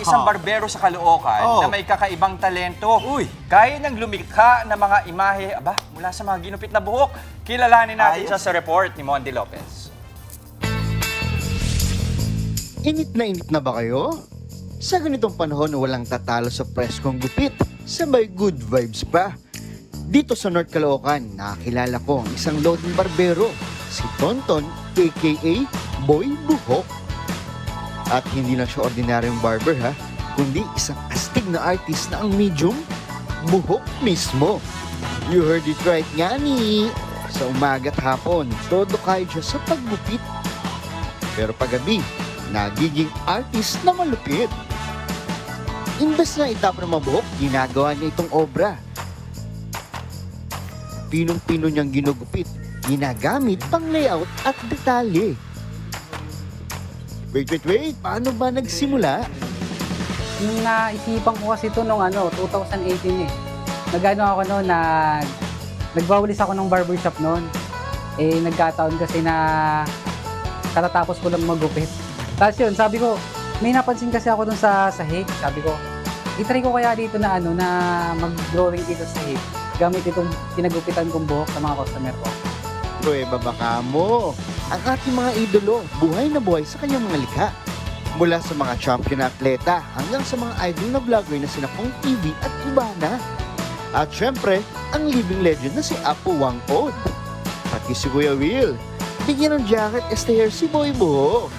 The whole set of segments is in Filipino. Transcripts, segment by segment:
may isang barbero sa Caloocan na may kakaibang talento. Kaya nang lumikha ng mga imahe mula sa mga ginupit na buhok. Kilalanin natin siya sa report ni Mondi Lopez. Init na ba kayo? Sa ganitong panahon walang tatalo sa preskong gupit, sabay good vibes pa. Dito sa North Caloocan, nakakilala ko ang isang loading barbero, si Tonton aka Boy Buhok. At hindi lang siya ordinaryong barber kundi isang astig na artist na ang medium, buhok mismo. You heard it right nga ni. Sa umaga at hapon, todo kayo siya sa paggupit. Pero paggabi, nagiging artist na malupit. Imbes na itap ng mabuhok, ginagawa niya itong obra. Pinong-pino niyang ginugupit, ginagamit pang layout at detalye. Wait, paano ba nagsimula? Yung naisipan ko kasi ito nung 2018 eh. Nagano ako noon, nagwawalis ako ng barbershop noon. Nagkataon kasi na katatapos ko lang magupit. Tapos yun, sabi ko, may napansin kasi ako dun sa sahig. Sabi ko, itry ko kaya dito na na mag-drawing dito sa sahig. Gamit itong pinagupitan kong buhok sa mga customer ko. Prueba baka mo. Ang ating mga idolo, buhay na buhay sa kanyang mga likha. Mula sa mga champion na atleta hanggang sa mga idol na vlogger na sina Pong TV at iba na. At syempre, ang living legend na si Apo Wangod. Pati si Kuya Will. Bigyan ng jacket hair si Boy Buhok.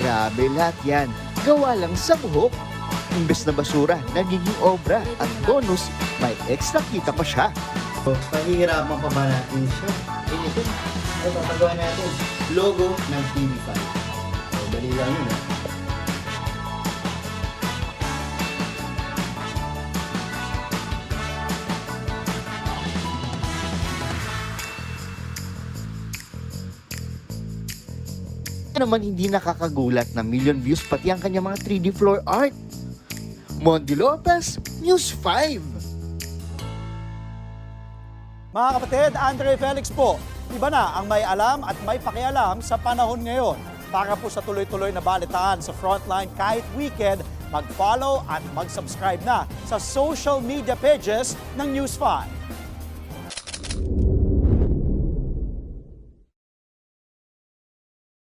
Grabe lahat yan. Gawa lang sa buhok. Imbes na basura, nagiging obra. At bonus, may extra kita pa siya. Pahihirapan pa ba natin siya? Ito, ay papagawa natin. Logo ng TV5. Dali lang yun. Naman hindi nakakagulat na million views pati ang kanyang mga 3D floor art. Mondi Lopez, News 5. Mga kapatid, Andre Felix po. Iba na ang may alam at may pakialam sa panahon ngayon. Para po sa tuloy-tuloy na balitaan sa Frontline kahit weekend, mag-follow at mag-subscribe na sa social media pages ng News 5.